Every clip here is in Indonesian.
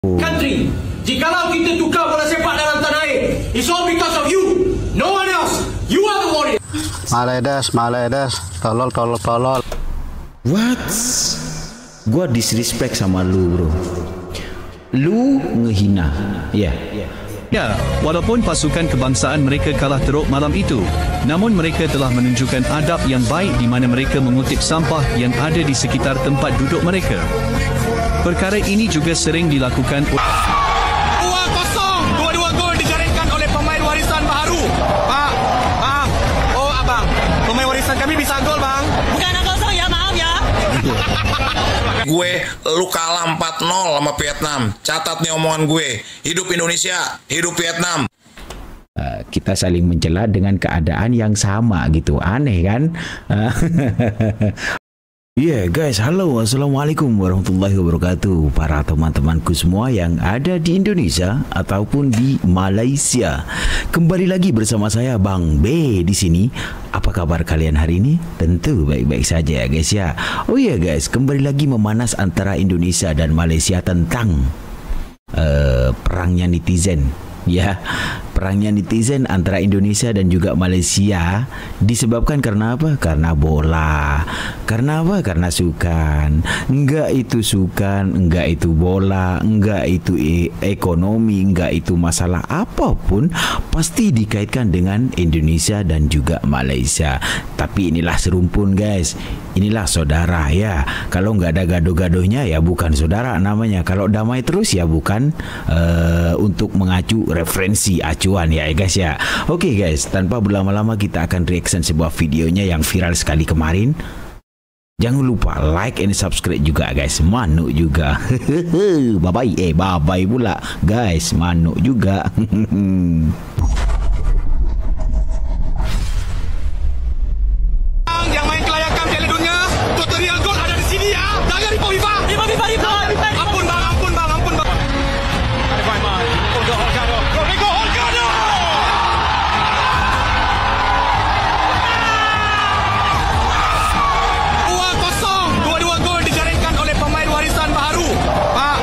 country. Jikalau kita tukar bola sepak dalam tanah air, it's all because of you. No one else. You are the warrior. Maledes, tolol. What? Gua disrespect sama lu, bro. Lu ngehina. Ya. Ya, walaupun pasukan kebangsaan mereka kalah teruk malam itu, namun mereka telah menunjukkan adab yang baik di mana mereka mengutip sampah yang ada di sekitar tempat duduk mereka. Perkara ini juga sering dilakukan. 2-0, dua-dua gol dijaringkan oleh pemain warisan baharu. Pak, oh abang, pemain warisan kami bisa gol bang. Bukan 2-0 ya, maaf ya. Gue, lu kalah 4-0 sama Vietnam. Catat nih omongan gue. Hidup Indonesia, hidup Vietnam. Kita saling mencela dengan keadaan yang sama gitu. Aneh kan? Guys, halo, assalamualaikum warahmatullahi wabarakatuh. Para teman-temanku semua yang ada di Indonesia ataupun di Malaysia, kembali lagi bersama saya Bang B di sini. Apa kabar kalian hari ini? Tentu baik-baik saja ya guys ya. Oh iya guys, kembali lagi memanas antara Indonesia dan Malaysia tentang perangnya netizen. Ya, perangnya netizen antara Indonesia dan juga Malaysia disebabkan karena apa? Karena bola. Karena apa? Karena sukan. Enggak itu sukan, enggak itu bola, enggak itu ekonomi, enggak itu masalah apapun pasti dikaitkan dengan Indonesia dan juga Malaysia. Tapi inilah serumpun guys. Inilah saudara ya. Kalau nggak ada gaduh-gaduhnya ya bukan saudara namanya. Kalau damai terus ya bukan untuk mengacu referensi acuan ya guys ya. Oke guys, tanpa berlama-lama kita akan reaction sebuah videonya yang viral sekali kemarin. Jangan lupa like and subscribe juga guys. Manuk juga. Bye-bye. Bye-bye pula guys. Manuk juga. Yang main kelayakan Piala Dunia, tutorial gol ada di sini ya. Jangan ribu. Ampun bang. Ada Baiman. Rodrigo Holgado. 2-0, dua-dua gol dijaringkan oleh pemain warisan baharu. Pak,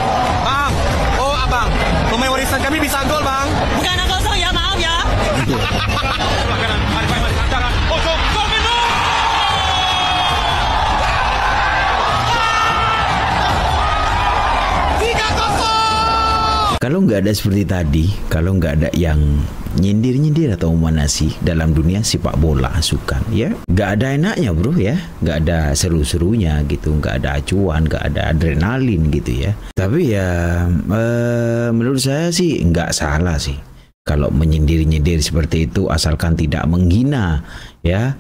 oh abang, pemain warisan kami bisa gol bang. Bukan 2-0 ya, maaf ya. Ada Baiman, jangan. Oh, gol. Kalau nggak ada seperti tadi, kalau nggak ada yang nyindir-nyindir atau memanasi dalam dunia sepak bola sukan, ya nggak ada enaknya bro ya, nggak ada seru-serunya gitu, nggak ada acuan, nggak ada adrenalin gitu ya. Tapi ya menurut saya sih nggak salah sih kalau menyindir-nyindir seperti itu, asalkan tidak menghina ya,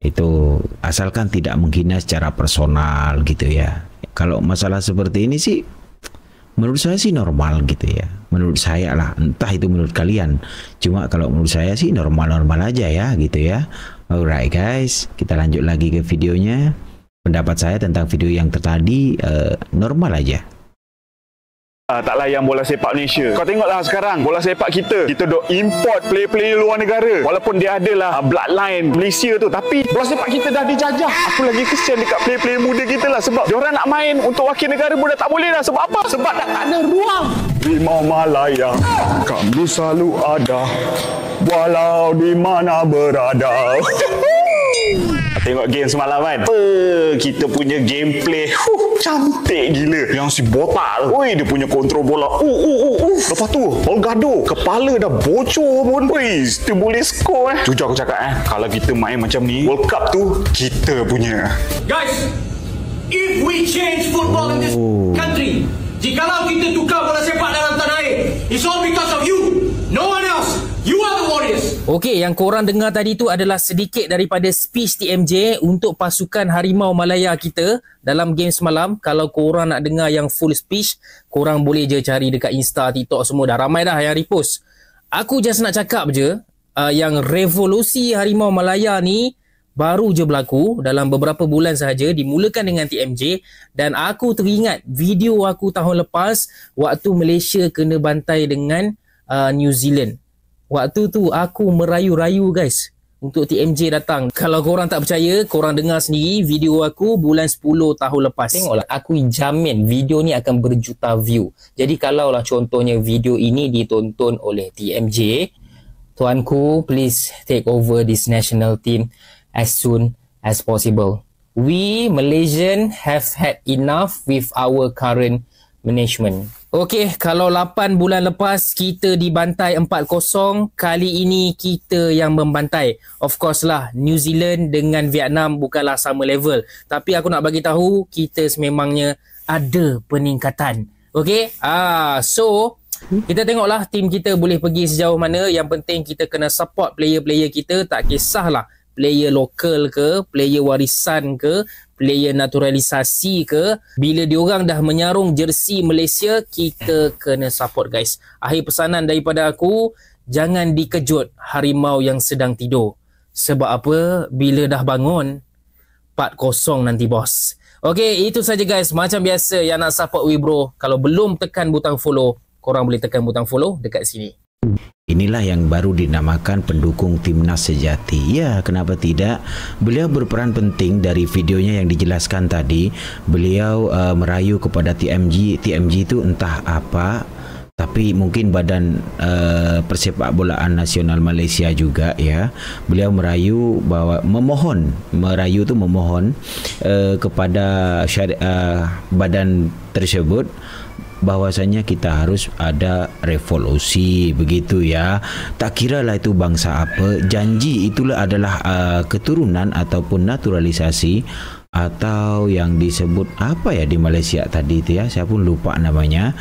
itu asalkan tidak menghina secara personal gitu ya. Kalau masalah seperti ini sih menurut saya sih normal gitu ya. Menurut saya lah, entah itu menurut kalian. Cuma kalau menurut saya sih normal-normal aja ya gitu ya. Alright guys, kita lanjut lagi ke videonya. Pendapat saya tentang video yang tadi normal aja. Tak layan bola sepak Malaysia. Kau tengoklah sekarang bola sepak kita dok import player-player luar negara. Walaupun dia adalah bloodline Malaysia tu, tapi bola sepak kita dah dijajah. Aku lagi kesian dekat player-player muda kita lah, sebab diorang nak main untuk wakil negara pun dah tak boleh dah. Sebab apa? Sebab dah tak ada ruang. Rimau Malaya, kami selalu ada walau di mana berada. Tengok game semalam kan, kita punya gameplay cantik gila. Yang si botak, dia punya kontrol bola. Lepas tu Holgado, kepala dah bocor pun. Dia boleh skor Jujur aku cakap kalau kita main macam ni, World Cup tu kita punya. Guys, if we change football in this country, jikalau kita tukar bola sepak dalam tanah air, it's all because of you. No one else. You are the warriors. Okey, yang korang dengar tadi tu adalah sedikit daripada speech TMJ untuk pasukan Harimau Malaya kita dalam game semalam. Kalau korang nak dengar yang full speech, korang boleh je cari dekat Insta, TikTok semua. Dah ramai dah yang repost. Aku just nak cakap je, yang revolusi Harimau Malaya ni baru je berlaku dalam beberapa bulan sahaja, dimulakan dengan TMJ. Dan aku teringat video aku tahun lepas waktu Malaysia kena bantai dengan New Zealand. Waktu tu aku merayu-rayu guys. untuk TMJ datang. Kalau korang tak percaya, korang dengar sendiri video aku bulan 10 tahun lepas. Tengoklah, aku jamin video ni akan berjuta view. Jadi kalaulah contohnya video ini ditonton oleh TMJ, tuanku, please take over this national team as soon as possible. We Malaysian have had enough with our current management. Okey, kalau 8 bulan lepas kita dibantai 4-0, kali ini kita yang membantai. Of course lah, New Zealand dengan Vietnam bukanlah sama level. Tapi aku nak bagi tahu kita sememangnya ada peningkatan. Okey? So kita tengoklah tim kita boleh pergi sejauh mana. Yang penting kita kena support player-player kita, tak kisahlah player lokal ke, player warisan ke, player naturalisasi ke. Bila diorang dah menyarung jersey Malaysia, kita kena support guys. Akhir pesanan daripada aku, jangan dikejut harimau yang sedang tidur. Sebab apa? Bila dah bangun 4-0 nanti bos. Okey, itu saja guys. Macam biasa yang nak support Wibro, kalau belum tekan butang follow, korang boleh tekan butang follow dekat sini. Inilah yang baru dinamakan pendukung timnas sejati. Ya, kenapa tidak? Beliau berperan penting dari videonya yang dijelaskan tadi. Beliau merayu kepada TMJ. TMJ itu entah apa, tapi mungkin Badan Persepakbolaan Nasional Malaysia juga ya. Beliau merayu bahwa memohon kepada badan tersebut bahwasanya kita harus ada revolusi begitu ya. Tak kiralah itu bangsa apa, janji itulah adalah keturunan ataupun naturalisasi atau yang disebut apa ya di Malaysia tadi itu ya, saya pun lupa namanya.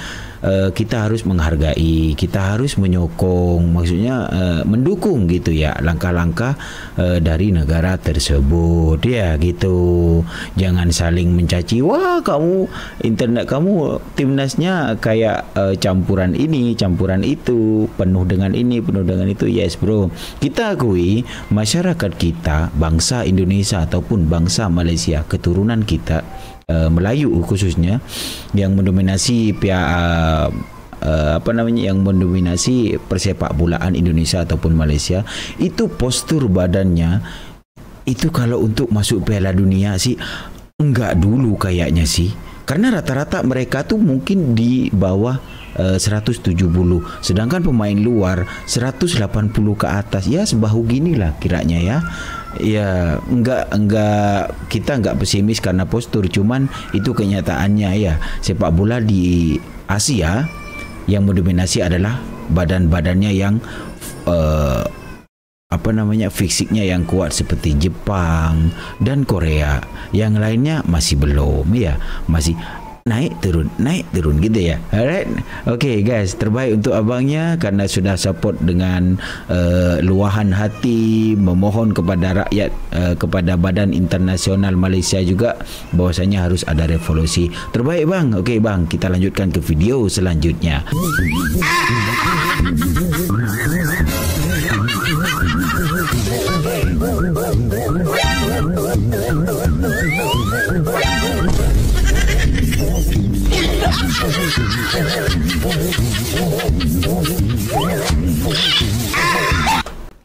Kita harus menghargai, kita harus menyokong, maksudnya mendukung gitu ya langkah-langkah dari negara tersebut ya gitu. Jangan saling mencaci, wah kamu internet kamu timnasnya kayak campuran ini campuran itu, penuh dengan ini penuh dengan itu. Yes bro, kita akui masyarakat kita, bangsa Indonesia ataupun bangsa Malaysia, keturunan kita Melayu khususnya yang mendominasi pihak yang mendominasi persepakbolaan Indonesia ataupun Malaysia, itu postur badannya itu kalau untuk masuk Piala Dunia sih enggak dulu kayaknya sih, karena rata-rata mereka tuh mungkin di bawah 170, sedangkan pemain luar 180 ke atas ya, sebahu gini lah kiranya ya. Ya, kita enggak pesimis karena postur, cuman itu kenyataannya ya. Sepak bola di Asia yang mendominasi adalah badan-badannya yang fisiknya yang kuat seperti Jepang dan Korea. Yang lainnya masih belum ya, masih naik turun gitu ya. Alright, okay guys, terbaik untuk abangnya karena sudah support dengan luahan hati, memohon kepada rakyat, kepada Badan Internasional Malaysia juga bahwasanya harus ada revolusi. Terbaik bang. Okay bang, kita lanjutkan ke video selanjutnya.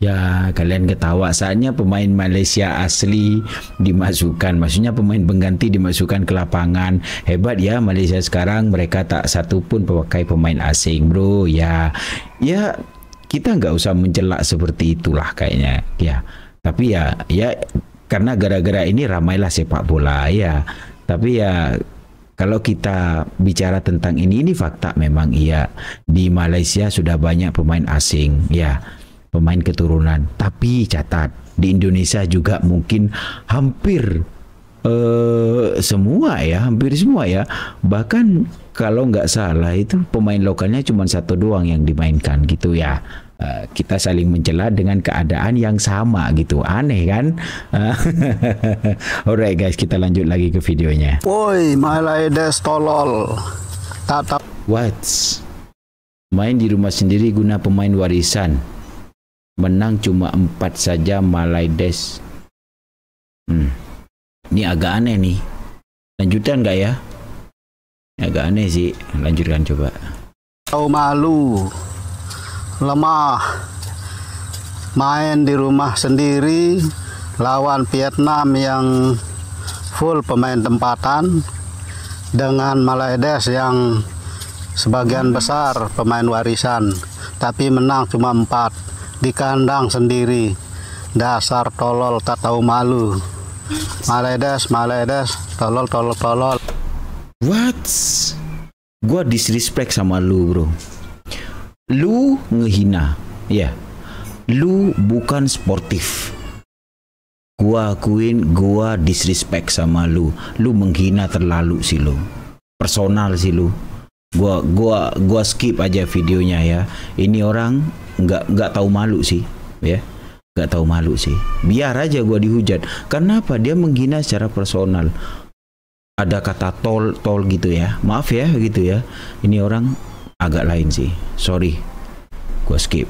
Ya, kalian ketawa saatnya pemain Malaysia asli dimasukkan, maksudnya pemain pengganti dimasukkan ke lapangan. Hebat ya Malaysia sekarang, mereka tak satu pun pakai pemain asing bro. Ya kita nggak usah mencelak seperti itulah kayaknya ya. Tapi ya karena gara-gara ini ramailah sepak bola ya. Tapi ya kalau kita bicara tentang ini fakta memang iya, di Malaysia sudah banyak pemain asing ya, pemain keturunan. Tapi catat, di Indonesia juga mungkin hampir semua ya. Bahkan kalau nggak salah itu pemain lokalnya cuma satu doang yang dimainkan gitu ya. Kita saling mencela dengan keadaan yang sama gitu, aneh kan? Alright guys, kita lanjut lagi ke videonya. Woi, Malaides tolol. Tak. What? Main di rumah sendiri guna pemain warisan. Menang cuma 4 saja Malaides. Ini agak aneh nih. Lanjutan nggak ya? Agak aneh sih. Lanjutkan coba. Tahu malu. Lemah. main di rumah sendiri lawan Vietnam yang full pemain tempatan dengan Malaysia yang sebagian besar pemain warisan, tapi menang cuma 4 di kandang sendiri. Dasar tolol tak tahu malu. Malaysia tolol. What? Gua disrespect sama lu, bro. Lu ngehina, ya. Lu bukan sportif. Gua akuin, gua disrespect sama lu. Lu menghina terlalu sih lu. Personal sih lu. Gua skip aja videonya ya. Ini orang nggak tahu malu sih, ya. Nggak tahu malu sih. Biar aja gua dihujat. Kenapa dia menghina secara personal? Ada kata tol gitu ya. Maaf ya gitu ya. Ini orang agak lain sih. Sorry. Gua skip.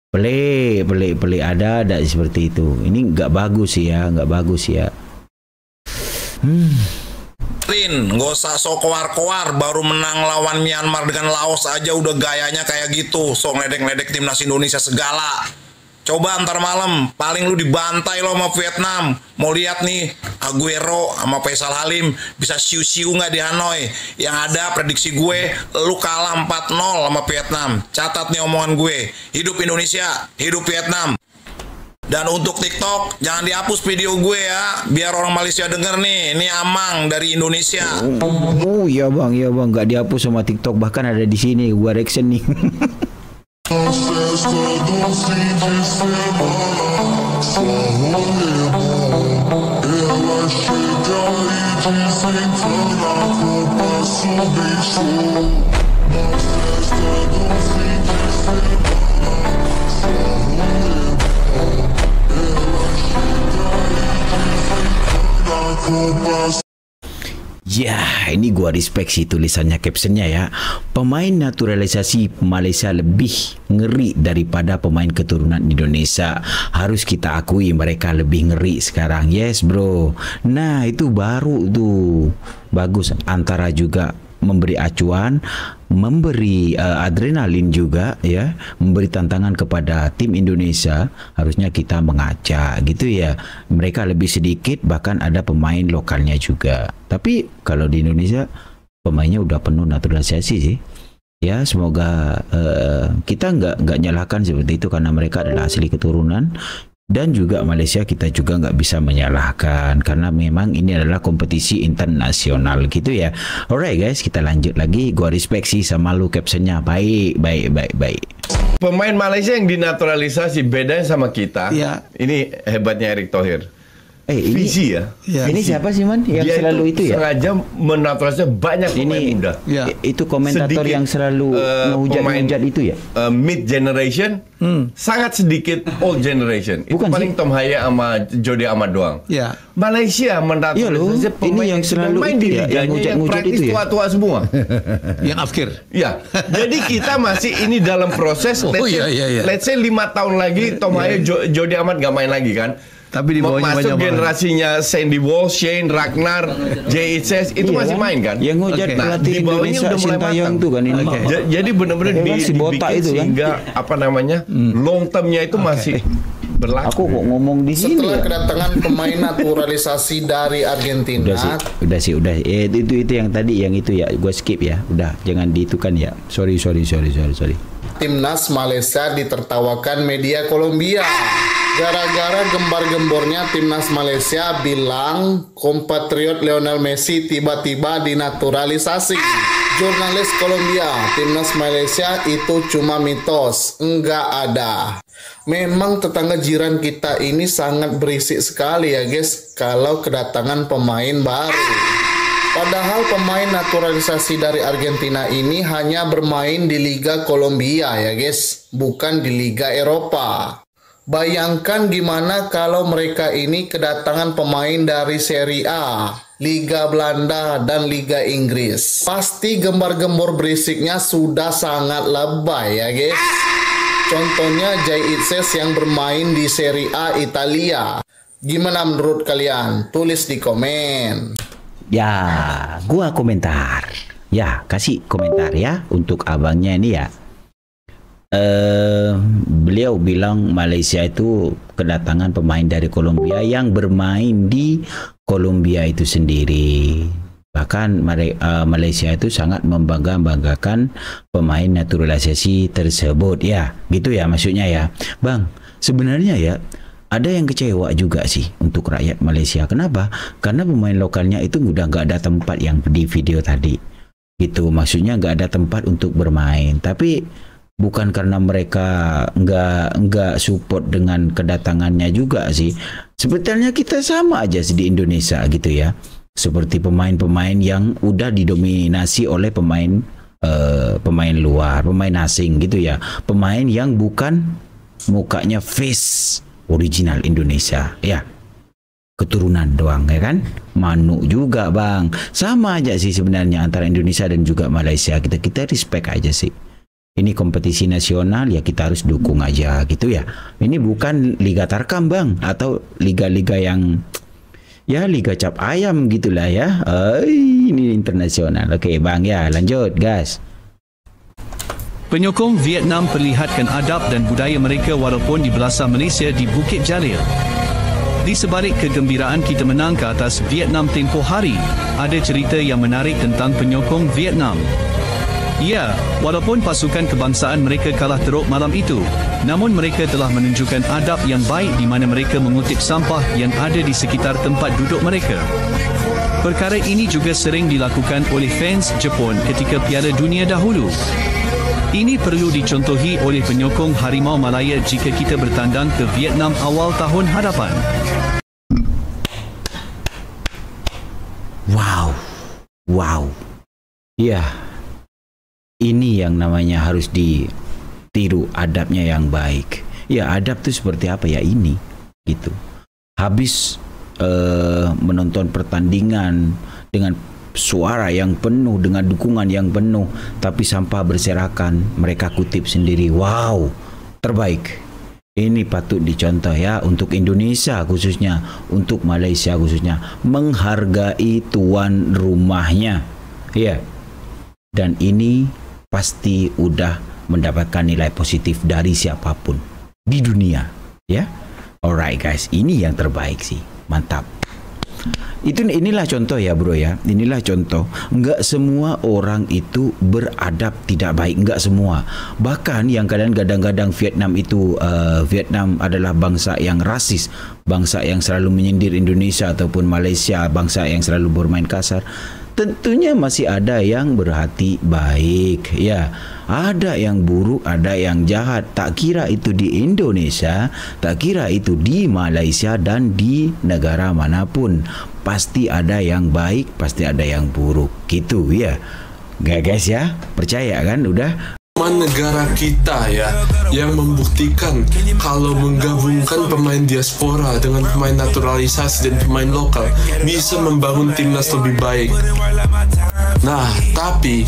Pelik ada seperti itu. Ini nggak bagus sih ya, nggak bagus ya. Nggak usah sok koar-koar, baru menang lawan Myanmar dengan Laos aja udah gayanya kayak gitu, sok ngeledek-ngeledek timnas Indonesia segala. Coba ntar malam, paling lu dibantai lo sama Vietnam. Mau lihat nih, Aguero sama Faisal Halim bisa siu-siu nggak di Hanoi. Yang ada prediksi gue, lu kalah 4-0 sama Vietnam. Catat nih omongan gue, hidup Indonesia, hidup Vietnam. Dan untuk TikTok, jangan dihapus video gue ya, biar orang Malaysia denger nih, ini Amang dari Indonesia. Oh iya bang, nggak dihapus sama TikTok, bahkan ada di sini gua reaction nih. Ya, ini gua respect sih tulisannya, captionnya ya. Pemain naturalisasi Malaysia lebih ngeri daripada pemain keturunan Indonesia. Harus kita akui mereka lebih ngeri sekarang. Yes bro. Nah itu baru tuh. Bagus. Antara juga memberi acuan, memberi adrenalin juga ya, memberi tantangan kepada tim Indonesia. Harusnya kita mengajak gitu ya. Mereka lebih sedikit, bahkan ada pemain lokalnya juga. Tapi kalau di Indonesia pemainnya udah penuh naturalisasi sih. Ya semoga kita nggak nyalahkan seperti itu, karena mereka adalah asli keturunan. Dan juga Malaysia kita juga nggak bisa menyalahkan, karena memang ini adalah kompetisi internasional gitu ya. Alright guys, kita lanjut lagi. Gua respect sih sama lu captionnya. Baik. Pemain Malaysia yang dinaturalisasi bedanya sama kita. Ya. Ini hebatnya Erick Thohir. Visi ya. Ini siapa sih man yang dia selalu itu ya? Sengaja menaturalisasi banyak pemain muda. Ya. Itu komentator sedikit, yang selalu ngehujat itu ya. Mid generation, sangat sedikit old generation. Bukan itu paling sih? Tom Haya sama Jody Ahmad doang. Ya. Malaysia menaturalisasi pemain yang selalu main di liganya yang praktis itu tua-tua semua. Yang akhir. Ya. Jadi kita masih ini dalam proses. Let's say 5 tahun lagi Tom Haya, Jody Ahmad gak main lagi kan. Tapi di bawahnya masuk generasinya Sandy Walsh, Shane, Ragnar, JHS itu masih main kan? Yang ngujat pelatih di bawahnya udah mulai matang tuh kan ini. Jadi benar-benar dibikin itu sehingga long termnya itu masih berlaku. Aku kok ngomong di sini. Setelah kedatangan pemain naturalisasi dari Argentina. Udah sih. Itu yang tadi yang itu ya, gue skip ya. Udah, jangan diitukan ya. Sorry. Timnas Malaysia ditertawakan media Kolombia. Gara-gara gembar-gembornya timnas Malaysia bilang kompatriot Lionel Messi tiba-tiba dinaturalisasi. Jurnalis Kolombia, timnas Malaysia itu cuma mitos, enggak ada. Memang tetangga jiran kita ini sangat berisik sekali ya guys kalau kedatangan pemain baru. Padahal pemain naturalisasi dari Argentina ini hanya bermain di Liga Kolombia ya guys, bukan di Liga Eropa. Bayangkan gimana kalau mereka ini kedatangan pemain dari Serie A, Liga Belanda, dan Liga Inggris. Pasti gembar-gembor berisiknya sudah sangat lebay ya guys. Contohnya Jay Itses yang bermain di Serie A Italia. Gimana menurut kalian? Tulis di komen. Ya, gua komentar. Ya, kasih komentar ya untuk abangnya ini ya. beliau bilang Malaysia itu kedatangan pemain dari Kolombia yang bermain di Kolombia itu sendiri. Bahkan Malaysia itu sangat membanggakan pemain naturalisasi tersebut, ya, gitu ya maksudnya ya, Bang. Sebenarnya ya ada yang kecewa juga sih untuk rakyat Malaysia. Kenapa? Karena pemain lokalnya itu udah nggak ada tempat yang di video tadi, gitu. Maksudnya nggak ada tempat untuk bermain. Tapi bukan karena mereka nggak support dengan kedatangannya juga sih. Sebetulnya kita sama aja sih di Indonesia gitu ya. Seperti pemain-pemain yang udah didominasi oleh pemain luar, pemain asing gitu ya. Pemain yang bukan mukanya face original Indonesia, ya. Keturunan doang, ya kan? Manu juga, Bang. Sama aja sih sebenarnya antara Indonesia dan juga Malaysia. Kita respect aja sih. Ini kompetisi nasional, ya kita harus dukung aja gitu ya. Ini bukan Liga Tarkam, Bang, atau liga-liga yang ya liga cap ayam gitulah ya. Ini internasional. Oke, Bang, ya lanjut, gas. Penyokong Vietnam perlihatkan adab dan budaya mereka walaupun di belasah Malaysia di Bukit Jalil. Di sebalik kegembiraan kita menang ke atas Vietnam tempoh hari, ada cerita yang menarik tentang penyokong Vietnam. Ya, walaupun pasukan kebangsaan mereka kalah teruk malam itu, namun mereka telah menunjukkan adab yang baik di mana mereka mengutip sampah yang ada di sekitar tempat duduk mereka. Perkara ini juga sering dilakukan oleh fans Jepun ketika Piala Dunia dahulu. Ini perlu dicontohi oleh penyokong Harimau Malaya jika kita bertandang ke Vietnam awal tahun hadapan. Wow. Ya. Ini yang namanya harus ditiru, adabnya yang baik. Ya, adab itu seperti apa ya ini, gitu. Habis menonton pertandingan dengan suara yang penuh, dengan dukungan yang penuh, tapi sampah berserakan, mereka kutip sendiri. Wow, terbaik. Ini patut dicontoh ya untuk Indonesia khususnya, untuk Malaysia khususnya, menghargai tuan rumahnya. Ya. Dan ini pasti udah mendapatkan nilai positif dari siapapun di dunia, ya. Alright guys, ini yang terbaik sih, mantap. Inilah contoh ya bro ya, inilah contoh. Enggak semua orang itu beradab tidak baik, enggak semua. Bahkan yang kadang-kadang Vietnam itu Vietnam adalah bangsa yang rasis, bangsa yang selalu menyindir Indonesia ataupun Malaysia, bangsa yang selalu bermain kasar. Tentunya masih ada yang berhati baik, ya. Ada yang buruk, ada yang jahat. Tak kira itu di Indonesia, tak kira itu di Malaysia dan di negara manapun. Pasti ada yang baik, pasti ada yang buruk. Gitu ya. Guys ya, percaya kan udah? Negara kita ya yang membuktikan kalau menggabungkan pemain diaspora dengan pemain naturalisasi dan pemain lokal bisa membangun timnas lebih baik. Nah, tapi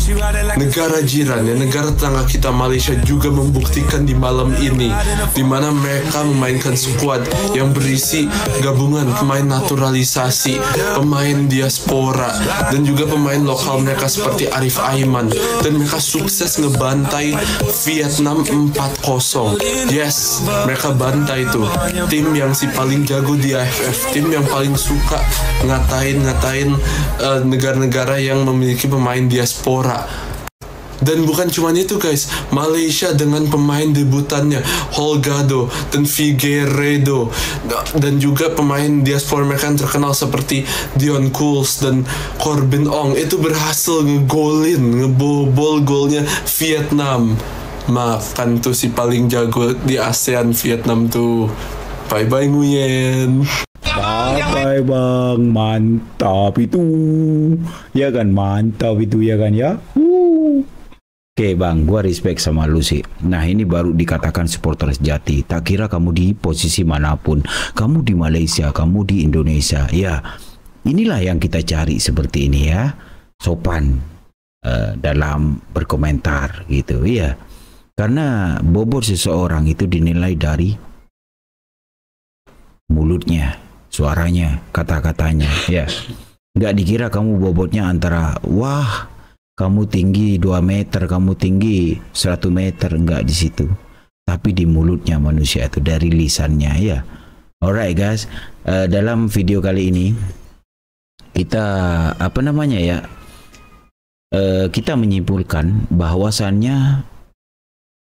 negara jiran ya, negara tetangga kita Malaysia juga membuktikan di malam ini, di mana mereka memainkan skuad yang berisi gabungan pemain naturalisasi, pemain diaspora, dan juga pemain lokal mereka seperti Arif Aiman, dan mereka sukses ngebantai Vietnam 4-0. Yes, mereka bantai tuh tim yang si paling jago di AFF, tim yang paling suka ngatain negara-negara yang memiliki pemain diaspora. Dan bukan cuma itu guys, Malaysia dengan pemain debutannya Holgado dan Figueiredo, dan juga pemain diaspora mereka yang terkenal seperti Dion Kools dan Corbin Ong itu berhasil ngebobol golnya Vietnam. Maafkan tuh si paling jago di ASEAN Vietnam tuh. Bye bye Nguyen. Bye bang, mantap itu. Ya kan, mantap itu ya kan ya. Oke bang, gua respect sama lu sih. Nah ini baru dikatakan supporter sejati. Tak kira kamu di posisi manapun, kamu di Malaysia, kamu di Indonesia, ya inilah yang kita cari seperti ini ya. Sopan dalam berkomentar gitu ya. Karena bobot seseorang itu dinilai dari mulutnya, suaranya, kata-katanya ya. Nggak dikira kamu bobotnya antara wah kamu tinggi 2 meter, kamu tinggi 100 meter, enggak di situ. Tapi di mulutnya manusia itu, dari lisannya ya. Alright guys, dalam video kali ini kita kita menyimpulkan bahwasannya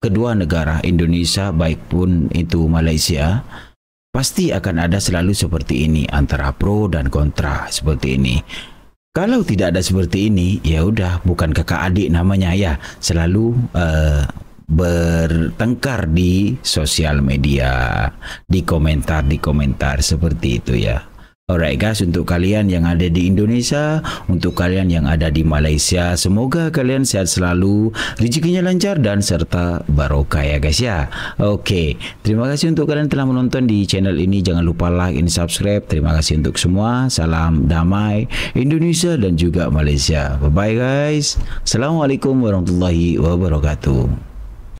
kedua negara, Indonesia baik pun itu Malaysia, pasti akan ada selalu seperti ini, antara pro dan kontra seperti ini. Kalau tidak ada seperti ini, ya udah, bukan kakak adik namanya ya, selalu bertengkar di sosial media, di komentar seperti itu ya. Alright guys, untuk kalian yang ada di Indonesia, untuk kalian yang ada di Malaysia, semoga kalian sehat selalu, rezekinya lancar dan serta barokah ya guys ya. Oke, terima kasih untuk kalian telah menonton di channel ini. Jangan lupa like and subscribe. Terima kasih untuk semua. Salam damai Indonesia dan juga Malaysia. Bye bye guys. Assalamualaikum warahmatullahi wabarakatuh.